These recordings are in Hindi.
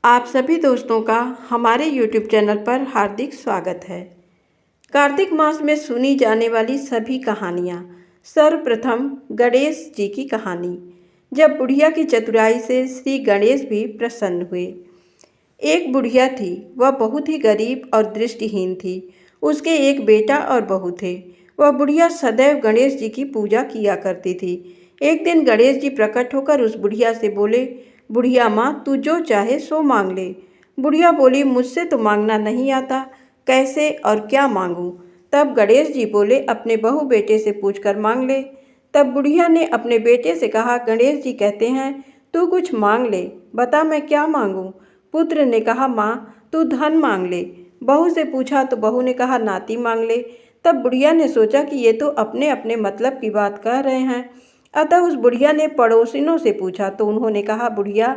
आप सभी दोस्तों का हमारे YouTube चैनल पर हार्दिक स्वागत है। कार्तिक मास में सुनी जाने वाली सभी कहानियाँ। सर्वप्रथम गणेश जी की कहानी। जब बुढ़िया की चतुराई से श्री गणेश भी प्रसन्न हुए। एक बुढ़िया थी, वह बहुत ही गरीब और दृष्टिहीन थी। उसके एक बेटा और बहू थे। वह बुढ़िया सदैव गणेश जी की पूजा किया करती थी। एक दिन गणेश जी प्रकट होकर उस बुढ़िया से बोले, बुढ़िया माँ, तू जो चाहे सो मांग ले। बुढ़िया बोली, मुझसे तो मांगना नहीं आता, कैसे और क्या मांगूं? तब गणेश जी बोले, अपने बहू बेटे से पूछकर मांग ले। तब बुढ़िया ने अपने बेटे से कहा, गणेश जी कहते हैं तू कुछ मांग ले, बता मैं क्या मांगूं? पुत्र ने कहा, माँ तू धन मांग ले। बहू से पूछा तो बहू ने कहा, नाती मांग ले। तब बुढ़िया ने सोचा कि ये तो अपने अपने मतलब की बात कह रहे हैं। अतः उस बुढ़िया ने पड़ोसिनों से पूछा तो उन्होंने कहा, बुढ़िया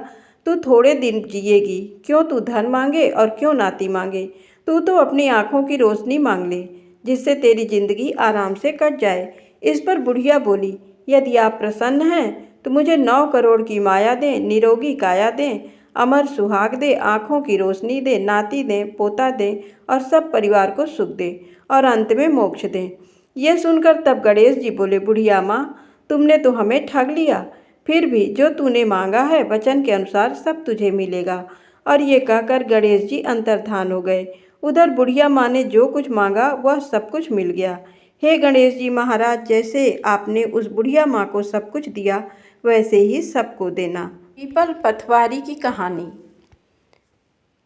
तू थोड़े दिन जिएगी, क्यों तू धन मांगे और क्यों नाती मांगे? तू तो अपनी आँखों की रोशनी मांग ले, जिससे तेरी जिंदगी आराम से कट जाए। इस पर बुढ़िया बोली, यदि आप प्रसन्न हैं तो मुझे 9 करोड़ की माया दें, निरोगी काया दें, अमर सुहाग दे, आँखों की रोशनी दे, नाती दें, पोता दें और सब परिवार को सुख दे और अंत में मोक्ष दें। यह सुनकर तब गणेश जी बोले, बुढ़िया माँ, तुमने तो हमें ठग लिया। फिर भी जो तूने मांगा है वचन के अनुसार सब तुझे मिलेगा। और ये कहकर गणेश जी अंतर्धान हो गए। उधर बुढ़िया माँ ने जो कुछ मांगा वह सब कुछ मिल गया। हे गणेश जी महाराज, जैसे आपने उस बुढ़िया माँ को सब कुछ दिया वैसे ही सबको देना। पीपल पथवारी की कहानी।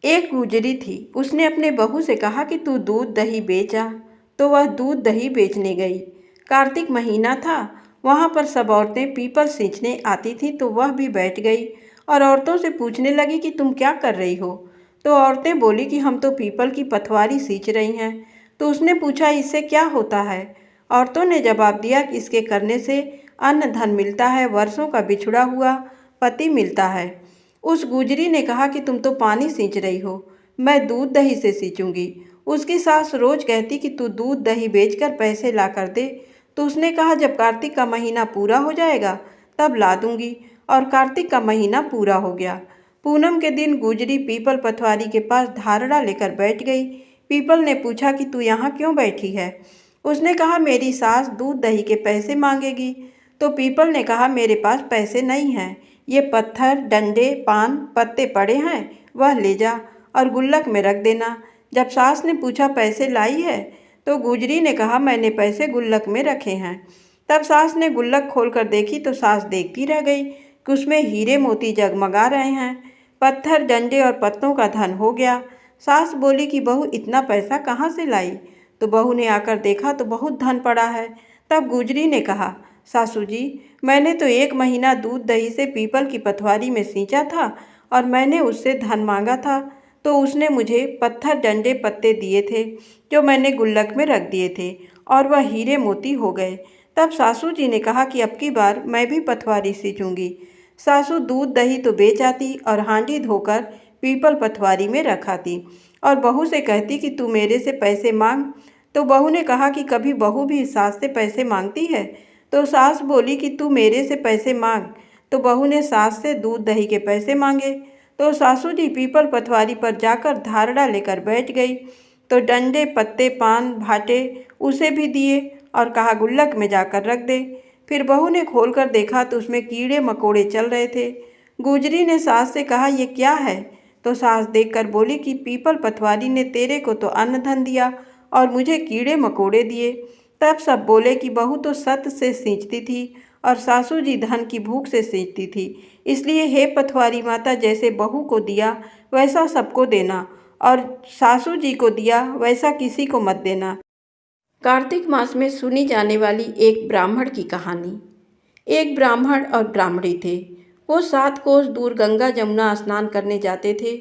एक गुजरी थी, उसने अपने बहू से कहा कि तू दूध दही बेचा। तो वह दूध दही बेचने गई। कार्तिक महीना था, वहाँ पर सब औरतें पीपल सींचने आती थीं, तो वह भी बैठ गई और औरतों से पूछने लगी कि तुम क्या कर रही हो? तो औरतें बोली कि हम तो पीपल की पथवारी सींच रही हैं। तो उसने पूछा, इससे क्या होता है? औरतों ने जवाब दिया कि इसके करने से अन्न धन मिलता है, वर्षों का बिछुड़ा हुआ पति मिलता है। उस गुजरी ने कहा कि तुम तो पानी सींच रही हो, मैं दूध दही से सींचूंगी। उसकी सास रोज कहती कि तू दूध दही बेचकर पैसे ला कर दे। तो उसने कहा, जब कार्तिक का महीना पूरा हो जाएगा तब ला दूंगी। और कार्तिक का महीना पूरा हो गया। पूनम के दिन गुजरी पीपल पथवारी के पास धारड़ा लेकर बैठ गई। पीपल ने पूछा कि तू यहाँ क्यों बैठी है? उसने कहा, मेरी सास दूध दही के पैसे मांगेगी। तो पीपल ने कहा, मेरे पास पैसे नहीं हैं, ये पत्थर डंडे पान पत्ते पड़े हैं, वह ले जा और गुल्लक में रख देना। जब सास ने पूछा, पैसे लाई है? तो गुजरी ने कहा, मैंने पैसे गुल्लक में रखे हैं। तब सास ने गुल्लक खोलकर देखी तो सास देखती रह गई कि उसमें हीरे मोती जगमगा रहे हैं। पत्थर डंडे और पत्तों का धन हो गया। सास बोली कि बहू इतना पैसा कहाँ से लाई? तो बहू ने आकर देखा तो बहुत धन पड़ा है। तब गुजरी ने कहा, सासू जी, मैंने तो 1 महीना दूध दही से पीपल की पथवारी में सींचा था और मैंने उससे धन मांगा था, तो उसने मुझे पत्थर डंडे पत्ते दिए थे जो मैंने गुल्लक में रख दिए थे और वह हीरे मोती हो गए। तब सासू जी ने कहा कि अब की बार मैं भी पथवारी सींचूंगी। सासू दूध दही तो बेच आती और हांडी धोकर पीपल पथवारी में रखाती और बहू से कहती कि तू मेरे से पैसे मांग। तो बहू ने कहा कि कभी बहू भी सास से पैसे मांगती है? तो सास बोली कि तू मेरे से पैसे मांग। तो बहू ने सास से दूध दही के पैसे मांगे। तो सासू जी पीपल पथवारी पर जाकर धारड़ा लेकर बैठ गई। तो डंडे पत्ते पान भाटे उसे भी दिए और कहा, गुल्लक में जाकर रख दे। फिर बहू ने खोलकर देखा तो उसमें कीड़े मकोड़े चल रहे थे। गुजरी ने सास से कहा, ये क्या है? तो सास देखकर बोली कि पीपल पथवारी ने तेरे को तो अन्न धन दिया और मुझे कीड़े मकोड़े दिए। तब सब बोले कि बहू तो सत्य से सींचती थी और सासू जी धन की भूख से सींचती थी। इसलिए हे पथवारी माता, जैसे बहू को दिया वैसा सबको देना और सासू जी को दिया वैसा किसी को मत देना। कार्तिक मास में सुनी जाने वाली एक ब्राह्मण की कहानी। एक ब्राह्मण और ब्राह्मणी थे। वो 7 कोस दूर गंगा जमुना स्नान करने जाते थे।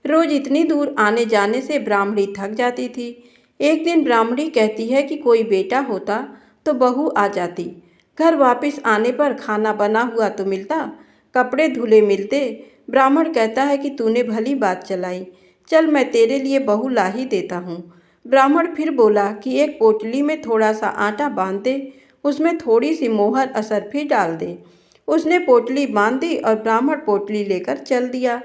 रोज इतनी दूर आने जाने से ब्राह्मणी थक जाती थी। एक दिन ब्राह्मणी कहती है कि कोई बेटा होता तो बहू आ जाती। घर वापस आने पर खाना बना हुआ तो मिलता, कपड़े धुले मिलते। ब्राह्मण कहता है कि तूने भली बात चलाई, चल मैं तेरे लिए बहू ला ही देता हूँ। ब्राह्मण फिर बोला कि एक पोटली में थोड़ा सा आटा बांध दे, उसमें थोड़ी सी मोहर असरफी डाल दे। उसने पोटली बांध दी और ब्राह्मण पोटली लेकर चल दिया।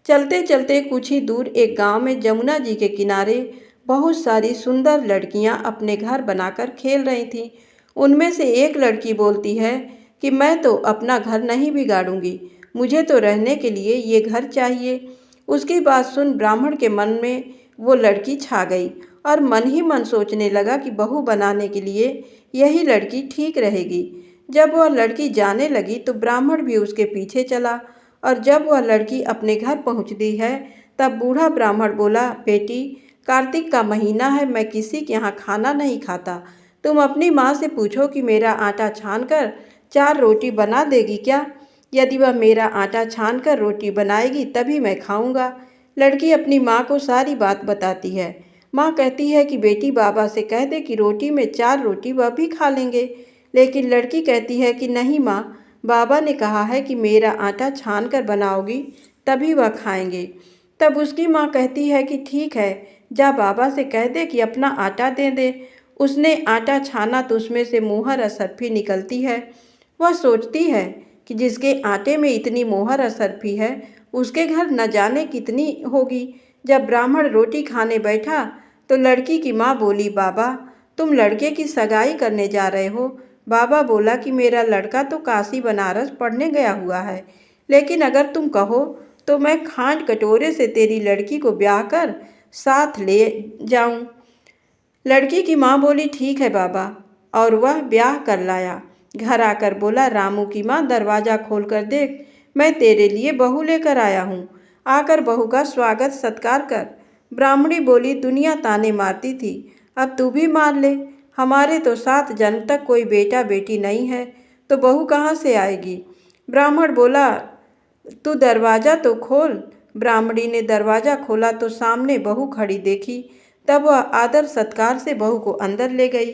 चलते चलते कुछ ही दूर एक गांव में जमुना जी के किनारे बहुत सारी सुंदर लड़कियां अपने घर बनाकर खेल रही थीं। उनमें से एक लड़की बोलती है कि मैं तो अपना घर नहीं बिगाड़ूंगी, मुझे तो रहने के लिए ये घर चाहिए। उसकी बात सुन ब्राह्मण के मन में वो लड़की छा गई और मन ही मन सोचने लगा कि बहू बनाने के लिए यही लड़की ठीक रहेगी। जब वह लड़की जाने लगी तो ब्राह्मण भी उसके पीछे चला और जब वह लड़की अपने घर पहुंचती है तब बूढ़ा ब्राह्मण बोला, बेटी, कार्तिक का महीना है, मैं किसी के यहाँ खाना नहीं खाता। तुम अपनी माँ से पूछो कि मेरा आटा छान कर 4 रोटी बना देगी क्या? यदि वह मेरा आटा छान कर रोटी बनाएगी तभी मैं खाऊंगा। लड़की अपनी माँ को सारी बात बताती है। माँ कहती है कि बेटी, बाबा से कह दे कि रोटी में 4 रोटी वह भी खा लेंगे। लेकिन लड़की कहती है कि नहीं माँ, बाबा ने कहा है कि मेरा आटा छान कर बनाओगी तभी वह खाएंगे। तब उसकी माँ कहती है कि ठीक है, जा बाबा से कह दे कि अपना आटा दे दे। उसने आटा छाना तो उसमें से मोहर असरफी निकलती है। वह सोचती है कि जिसके आटे में इतनी मोहर असरफी है उसके घर न जाने कितनी होगी। जब ब्राह्मण रोटी खाने बैठा तो लड़की की माँ बोली, बाबा, तुम लड़के की सगाई करने जा रहे हो? बाबा बोला कि मेरा लड़का तो काशी बनारस पढ़ने गया हुआ है, लेकिन अगर तुम कहो तो मैं खांड कटोरे से तेरी लड़की को ब्याह कर साथ ले जाऊं। लड़की की माँ बोली, ठीक है बाबा, और वह ब्याह कर लाया। घर आकर बोला, रामू की माँ, दरवाज़ा खोल कर देख, मैं तेरे लिए बहू लेकर आया हूँ, आकर बहू का स्वागत सत्कार कर। ब्राह्मणी बोली, दुनिया ताने मारती थी, अब तू भी मार ले। हमारे तो 7 जन्म तक कोई बेटा बेटी नहीं है, तो बहू कहाँ से आएगी? ब्राह्मण बोला, तू दरवाज़ा तो खोल। ब्राह्मणी ने दरवाज़ा खोला तो सामने बहू खड़ी देखी। तब वह आदर सत्कार से बहू को अंदर ले गई।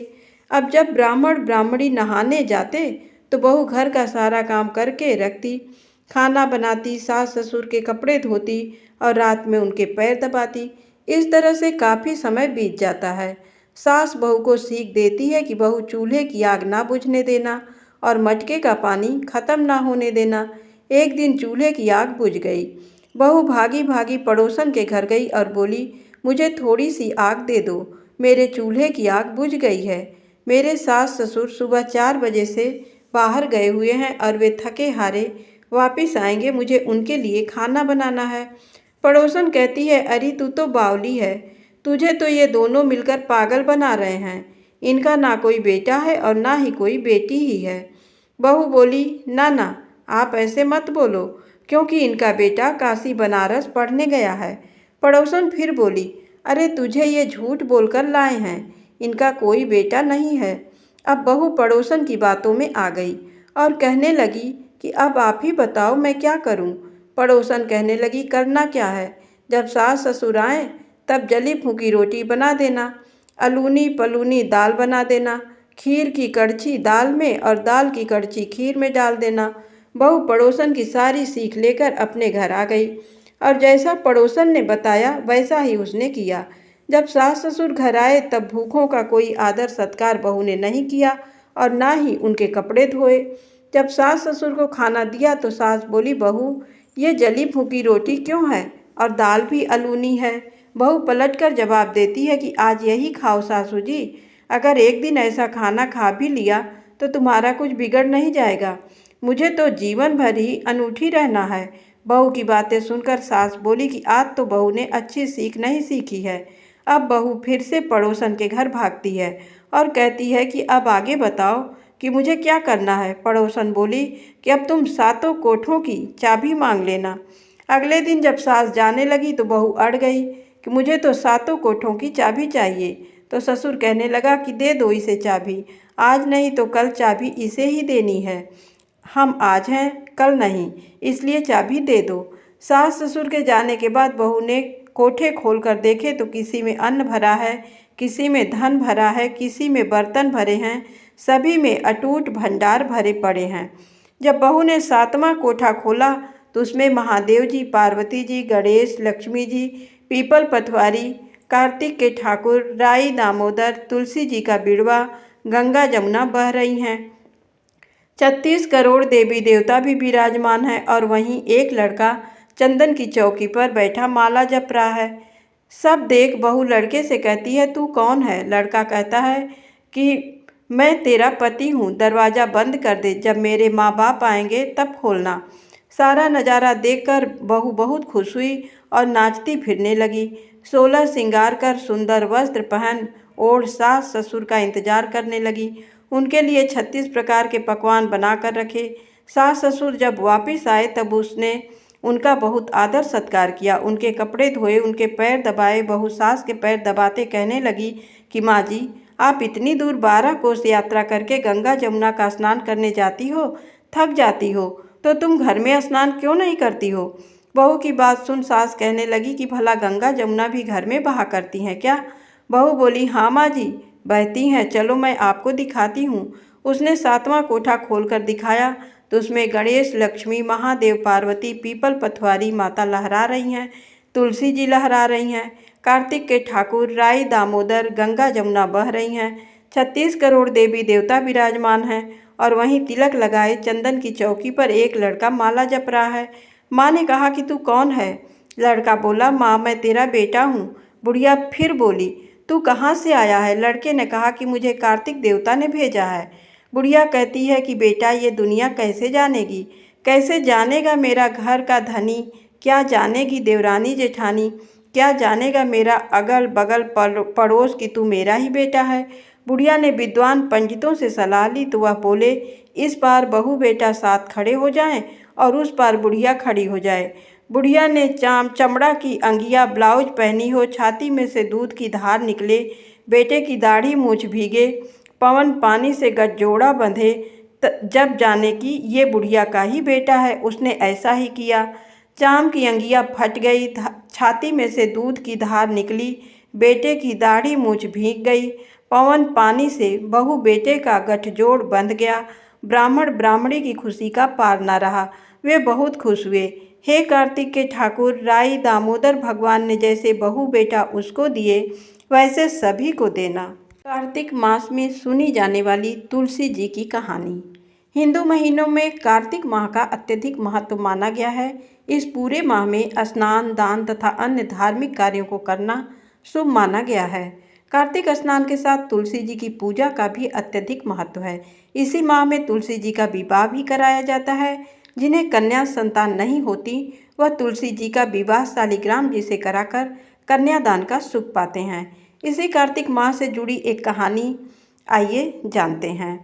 अब जब ब्राह्मण ब्राह्मणी नहाने जाते तो बहू घर का सारा काम करके रखती, खाना बनाती, सास ससुर के कपड़े धोती और रात में उनके पैर दबाती। इस तरह से काफ़ी समय बीत जाता है। सास बहू को सीख देती है कि बहू चूल्हे की आग ना बुझने देना और मटके का पानी खत्म ना होने देना। एक दिन चूल्हे की आग बुझ गई। बहू भागी भागी पड़ोसन के घर गई और बोली, मुझे थोड़ी सी आग दे दो, मेरे चूल्हे की आग बुझ गई है। मेरे सास ससुर सुबह 4 बजे से बाहर गए हुए हैं और वे थके हारे वापस आएंगे, मुझे उनके लिए खाना बनाना है। पड़ोसन कहती है, अरे तू तो बावली है, तुझे तो ये दोनों मिलकर पागल बना रहे हैं। इनका ना कोई बेटा है और ना ही कोई बेटी ही है। बहू बोली, ना ना, आप ऐसे मत बोलो, क्योंकि इनका बेटा काशी बनारस पढ़ने गया है। पड़ोसन फिर बोली, अरे तुझे ये झूठ बोलकर लाए हैं, इनका कोई बेटा नहीं है। अब बहू पड़ोसन की बातों में आ गई और कहने लगी कि अब आप ही बताओ मैं क्या करूं। पड़ोसन कहने लगी, करना क्या है, जब सास ससुर आएँ तब जली फूकी रोटी बना देना, अलूनी पलूनी दाल बना देना, खीर की कड़छी दाल में और दाल की कड़छी खीर में डाल देना। बहू पड़ोसन की सारी सीख लेकर अपने घर आ गई और जैसा पड़ोसन ने बताया वैसा ही उसने किया। जब सास ससुर घर आए तब भूखों का कोई आदर सत्कार बहू ने नहीं किया और ना ही उनके कपड़े धोए। जब सास ससुर को खाना दिया तो सास बोली, बहू, ये जली फूकी रोटी क्यों है और दाल भी अलूनी है? बहू पलटकर जवाब देती है कि आज यही खाओ सासू जी, अगर एक दिन ऐसा खाना खा भी लिया तो तुम्हारा कुछ बिगड़ नहीं जाएगा, मुझे तो जीवन भर ही अनूठी रहना है। बहू की बातें सुनकर सास बोली कि आज तो बहू ने अच्छी सीख नहीं सीखी है। अब बहू फिर से पड़ोसन के घर भागती है और कहती है कि अब आगे बताओ कि मुझे क्या करना है। पड़ोसन बोली कि अब तुम 7 कोठों की चाबी मांग लेना। अगले दिन जब सास जाने लगी तो बहू अड़ गई कि मुझे तो 7 कोठों की चाबी चाहिए। तो ससुर कहने लगा कि दे दो इसे चाबी, आज नहीं तो कल चाबी इसे ही देनी है, हम आज हैं कल नहीं, इसलिए चाबी दे दो। सास ससुर के जाने के बाद बहू ने कोठे खोल कर देखे तो किसी में अन्न भरा है, किसी में धन भरा है, किसी में बर्तन भरे हैं, सभी में अटूट भंडार भरे पड़े हैं। जब बहू ने 7वां कोठा खोला तो उसमें महादेव जी, पार्वती जी, गणेश, लक्ष्मी जी, पीपल पटवारी, कार्तिक के ठाकुर, राई दामोदर, तुलसी जी का बिड़वा, गंगा जमुना बह रही हैं। 36 करोड़ देवी देवता भी विराजमान हैं और वहीं एक लड़का चंदन की चौकी पर बैठा माला जप रहा है। सब देख बहू लड़के से कहती है, तू कौन है? लड़का कहता है कि मैं तेरा पति हूँ, दरवाज़ा बंद कर दे, जब मेरे माँ बाप आएंगे तब खोलना। सारा नज़ारा देखकर बहू बहुत खुश हुई और नाचती फिरने लगी। 16 श्रृंगार कर सुंदर वस्त्र पहन ओढ़ सास ससुर का इंतजार करने लगी। उनके लिए 36 प्रकार के पकवान बनाकर रखे। सास ससुर जब वापस आए तब उसने उनका बहुत आदर सत्कार किया, उनके कपड़े धोए, उनके पैर दबाए। बहू सास के पैर दबाते कहने लगी कि माँ जी, आप इतनी दूर 12 कोस यात्रा करके गंगा जमुना का स्नान करने जाती हो, थक जाती हो, तो तुम घर में स्नान क्यों नहीं करती हो? बहू की बात सुन सास कहने लगी कि भला गंगा जमुना भी घर में बहा करती हैं क्या? बहू बोली, हाँ माँ जी, बहती हैं, चलो मैं आपको दिखाती हूँ। उसने 7वां कोठा खोलकर दिखाया तो उसमें गणेश, लक्ष्मी, महादेव, पार्वती, पीपल पथवारी माता लहरा रही हैं, तुलसी जी लहरा रही हैं, कार्तिक के ठाकुर, राई, दामोदर, गंगा जमुना बह रही हैं, 36 करोड़ देवी देवता विराजमान हैं और वहीं तिलक लगाए चंदन की चौकी पर एक लड़का माला जप रहा है। माँ ने कहा कि तू कौन है? लड़का बोला, माँ मैं तेरा बेटा हूँ। बुढ़िया फिर बोली, तू कहाँ से आया है? लड़के ने कहा कि मुझे कार्तिक देवता ने भेजा है। बुढ़िया कहती है कि बेटा ये दुनिया कैसे जानेगी, कैसे जानेगा मेरा घर का धनी, क्या जानेगी देवरानी जेठानी, क्या जानेगा मेरा अगल बगल पड़ोस कि तू मेरा ही बेटा है। बुढ़िया ने विद्वान पंडितों से सलाह ली तो वह बोले, इस पार बहू बेटा साथ खड़े हो जाएं और उस पार बुढ़िया खड़ी हो जाए। बुढ़िया ने चमड़ा की अंगिया ब्लाउज पहनी हो, छाती में से दूध की धार निकले, बेटे की दाढ़ी मूछ भीगे, पवन पानी से गठजोड़ा बंधे, जब जाने की ये बुढ़िया का ही बेटा है। उसने ऐसा ही किया। चाम की अंगिया फट गई, छाती में से दूध की धार निकली, बेटे की दाढ़ी मूछ भीग गई, पवन पानी से बहू बेटे का गठजोड़ बंध गया। ब्राह्मण ब्राह्मणी की खुशी का पार न रहा, वे बहुत खुश हुए। हे कार्तिक के ठाकुर, राई, दामोदर, भगवान ने जैसे बहू बेटा उसको दिए वैसे सभी को देना। कार्तिक मास में सुनी जाने वाली तुलसी जी की कहानी। हिंदू महीनों में कार्तिक माह का अत्यधिक महत्व माना गया है। इस पूरे माह में स्नान, दान तथा अन्य धार्मिक कार्यों को करना शुभ माना गया है। कार्तिक स्नान के साथ तुलसी जी की पूजा का भी अत्यधिक महत्व है। इसी माह में तुलसी जी का विवाह भी कराया जाता है। जिन्हें कन्या संतान नहीं होती वह तुलसी जी का विवाह शालिग्राम जी से कराकर कन्यादान का सुख पाते हैं। इसी कार्तिक माह से जुड़ी एक कहानी आइए जानते हैं।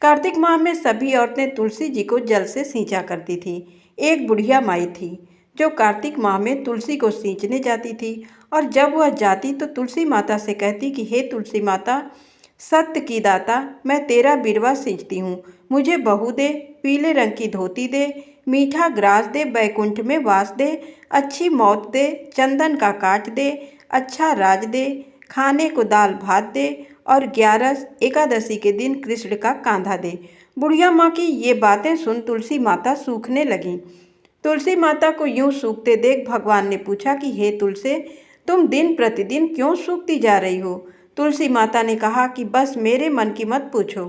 कार्तिक माह में सभी औरतें तुलसी जी को जल से सींचा करती थी। एक बुढ़िया माई थी जो कार्तिक माह में तुलसी को सींचने जाती थी और जब वह जाती तो तुलसी माता से कहती कि हे तुलसी माता, सत्य की दाता, मैं तेरा बिरवा सींचती हूँ, मुझे बहू दे, पीले रंग की धोती दे, मीठा ग्रास दे, बैकुंठ में वास दे, अच्छी मौत दे, चंदन का काट दे, अच्छा राज दे, खाने को दाल भात दे और 11 एकादशी के दिन कृष्ण का कांधा दे। बुढ़िया माँ की ये बातें सुन तुलसी माता सूखने लगीं। तुलसी माता को यूं सूखते देख भगवान ने पूछा कि हे तुलसी, तुम दिन प्रतिदिन क्यों सूखती जा रही हो? तुलसी माता ने कहा कि बस मेरे मन की मत पूछो।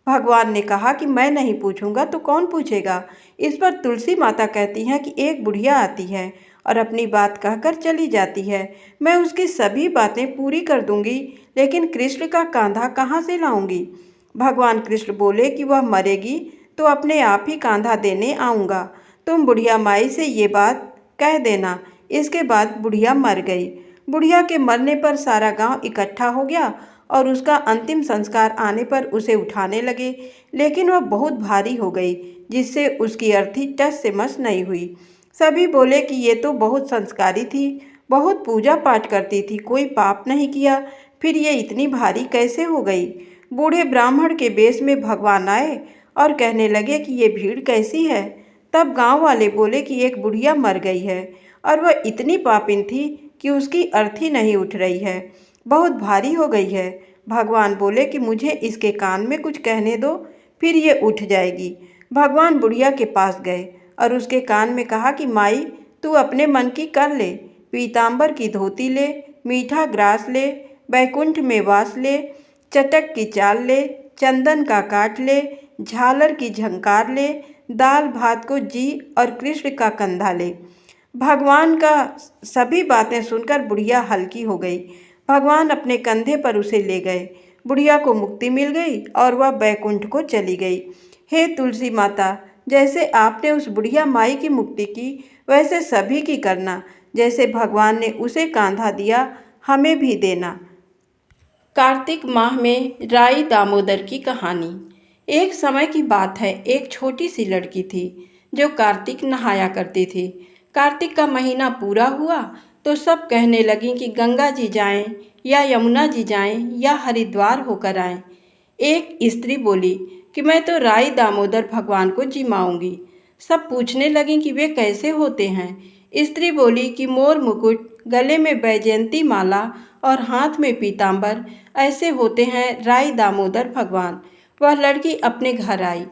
भगवान ने कहा कि मैं नहीं पूछूंगा तो कौन पूछेगा? इस पर तुलसी माता कहती हैं कि एक बुढ़िया आती है और अपनी बात कहकर चली जाती है। मैं उसकी सभी बातें पूरी कर दूंगी, लेकिन कृष्ण का कांधा कहाँ से लाऊंगी? भगवान कृष्ण बोले कि वह मरेगी तो अपने आप ही कांधा देने आऊँगा। तुम बुढ़िया माई से ये बात कह देना। इसके बाद बुढ़िया मर गई। बुढ़िया के मरने पर सारा गांव इकट्ठा हो गया और उसका अंतिम संस्कार आने पर उसे उठाने लगे, लेकिन वह बहुत भारी हो गई जिससे उसकी अर्थी टस से मस नहीं हुई। सभी बोले कि ये तो बहुत संस्कारी थी, बहुत पूजा पाठ करती थी, कोई पाप नहीं किया, फिर ये इतनी भारी कैसे हो गई? बूढ़े ब्राह्मण के वेश में भगवान आए और कहने लगे कि ये भीड़ कैसी है? तब गांव वाले बोले कि एक बुढ़िया मर गई है और वह इतनी पापिन थी कि उसकी अर्थी नहीं उठ रही है, बहुत भारी हो गई है। भगवान बोले कि मुझे इसके कान में कुछ कहने दो, फिर ये उठ जाएगी। भगवान बुढ़िया के पास गए और उसके कान में कहा कि माई, तू अपने मन की कर ले, पीताम्बर की धोती ले, मीठा ग्रास ले, बैकुंठ में वास ले, चटक की चाल ले, चंदन का काट ले, झालर की झंकार ले, दाल भात को जी और कृष्ण का कंधा ले। भगवान का सभी बातें सुनकर बुढ़िया हल्की हो गई। भगवान अपने कंधे पर उसे ले गए। बुढ़िया को मुक्ति मिल गई और वह बैकुंठ को चली गई। हे तुलसी माता, जैसे आपने उस बुढ़िया माई की मुक्ति की, वैसे सभी की करना। जैसे भगवान ने उसे कांधा दिया, हमें भी देना। कार्तिक माह में राई दामोदर की कहानी। एक समय की बात है, एक छोटी सी लड़की थी जो कार्तिक नहाया करती थी। कार्तिक का महीना पूरा हुआ तो सब कहने लगी कि गंगा जी जाएं या यमुना जी जाएं या हरिद्वार होकर आएं। एक स्त्री बोली कि मैं तो राई दामोदर भगवान को जिमाऊंगी। सब पूछने लगी कि वे कैसे होते हैं। स्त्री बोली कि मोर मुकुट, गले में बैजयंती माला और हाथ में पीतांबर, ऐसे होते हैं राई दामोदर भगवान। वह लड़की अपने घर आई,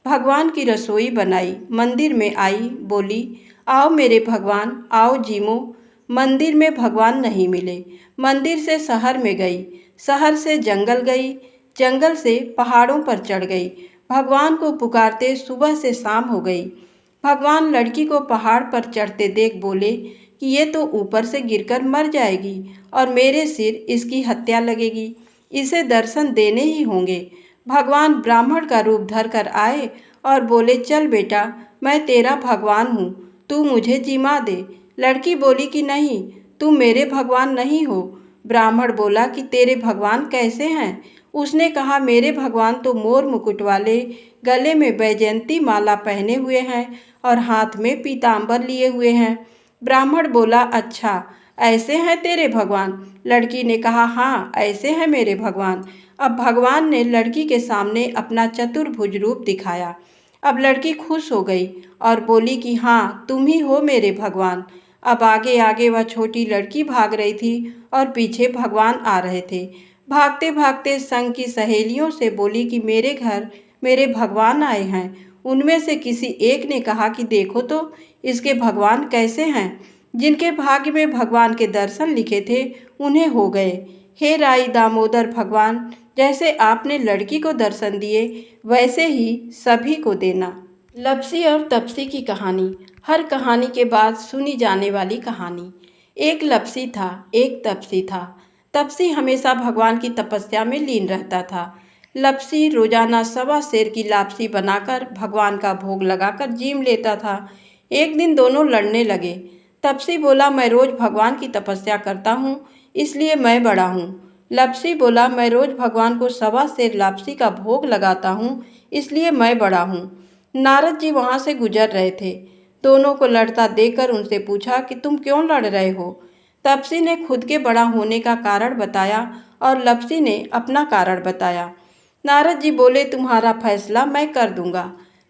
भगवान की रसोई बनाई, मंदिर में आई, बोली आओ मेरे भगवान, आओ जीमो। मंदिर में भगवान नहीं मिले। मंदिर से शहर में गई, शहर से जंगल गई, जंगल से पहाड़ों पर चढ़ गई। भगवान को पुकारते सुबह से शाम हो गई। भगवान लड़की को पहाड़ पर चढ़ते देख बोले कि ये तो ऊपर से गिरकर मर जाएगी और मेरे सिर इसकी हत्या लगेगी। इसे दर्शन देने ही होंगे। भगवान ब्राह्मण का रूप धर कर आए और बोले चल बेटा, मैं तेरा भगवान हूँ, तू मुझे जिमा दे। लड़की बोली कि नहीं, तुम मेरे भगवान नहीं हो। ब्राह्मण बोला कि तेरे भगवान कैसे हैं? उसने कहा मेरे भगवान तो मोर मुकुट वाले, गले में बैजयंती माला पहने हुए हैं और हाथ में पीतांबर लिए हुए हैं। ब्राह्मण बोला अच्छा, ऐसे हैं तेरे भगवान? लड़की ने कहा हाँ, ऐसे हैं मेरे भगवान। अब भगवान ने लड़की के सामने अपना चतुर्भुज रूप दिखाया। अब लड़की खुश हो गई और बोली कि हाँ, तुम ही हो मेरे भगवान। अब आगे आगे वह छोटी लड़की भाग रही थी और पीछे भगवान आ रहे थे। भागते भागते संग की सहेलियों से बोली कि मेरे घर मेरे भगवान आए हैं। उनमें से किसी एक ने कहा कि देखो तो इसके भगवान कैसे हैं। जिनके भाग्य में भगवान के दर्शन लिखे थे उन्हें हो गए। हे राई दामोदर भगवान, जैसे आपने लड़की को दर्शन दिए वैसे ही सभी को देना। लप्सी और तपसी की कहानी। हर कहानी के बाद सुनी जाने वाली कहानी। एक लप्सी था, एक तपसी था। तपसी हमेशा भगवान की तपस्या में लीन रहता था। लप्सी रोजाना 1.25 सेर की लापसी बनाकर भगवान का भोग लगाकर जीम लेता था। एक दिन दोनों लड़ने लगे। तपसी बोला मैं रोज भगवान की तपस्या करता हूँ, इसलिए मैं बड़ा हूँ। लप्सी बोला मैं रोज भगवान को 1.25 सेर लापसी का भोग लगाता हूँ, इसलिए मैं बड़ा हूँ। नारद जी वहाँ से गुजर रहे थे। दोनों को लड़ता देखकर उनसे पूछा कि तुम क्यों लड़ रहे हो? तपसी ने खुद के बड़ा होने का कारण बताया और लप्सी ने अपना कारण बताया। नारद जी बोले तुम्हारा फैसला मैं कर दूंगा।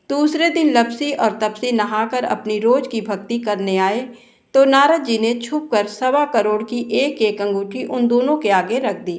दूसरे दिन लप्सी और तपसी नहाकर अपनी रोज की भक्ति करने आए तो नारद जी ने छुपकर 1.25 करोड़ की एक एक अंगूठी उन दोनों के आगे रख दी।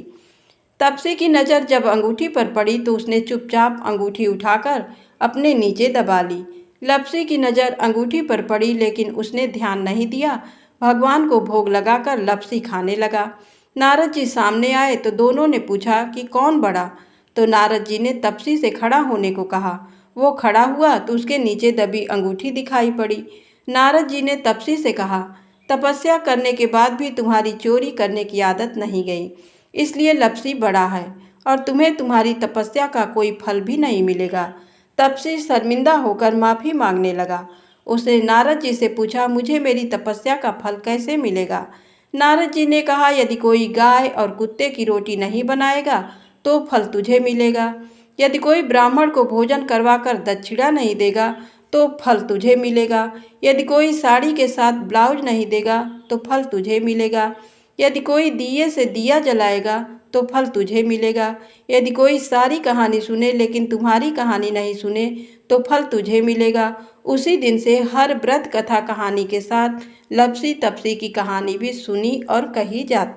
तपसी की नज़र जब अंगूठी पर पड़ी तो उसने चुपचाप अंगूठी उठाकर अपने नीचे दबा ली। लप्सी की नज़र अंगूठी पर पड़ी लेकिन उसने ध्यान नहीं दिया। भगवान को भोग लगाकर लप्सी खाने लगा। नारद जी सामने आए तो दोनों ने पूछा कि कौन बड़ा? तो नारद जी ने तपसी से खड़ा होने को कहा। वो खड़ा हुआ तो उसके नीचे दबी अंगूठी दिखाई पड़ी। नारद जी ने तपसी से कहा तपस्या करने के बाद भी तुम्हारी चोरी करने की आदत नहीं गई, इसलिए लप्सी बड़ा है और तुम्हें तुम्हारी तपस्या का कोई फल भी नहीं मिलेगा। तपसी शर्मिंदा होकर माफ़ी मांगने लगा। उसने नारद जी से पूछा मुझे मेरी तपस्या का फल कैसे मिलेगा? नारद जी ने कहा यदि कोई गाय और कुत्ते की रोटी नहीं बनाएगा तो फल तुझे मिलेगा। यदि कोई ब्राह्मण को भोजन करवाकर दक्षिणा नहीं देगा तो फल तुझे मिलेगा। यदि कोई साड़ी के साथ ब्लाउज नहीं देगा तो फल तुझे मिलेगा। यदि कोई दिए से दिया जलाएगा तो फल तुझे मिलेगा। यदि कोई सारी कहानी सुने लेकिन तुम्हारी कहानी नहीं सुने तो फल तुझे मिलेगा। उसी दिन से हर व्रत कथा कहानी के साथ लप्सी तपसी की कहानी भी सुनी और कही जाती।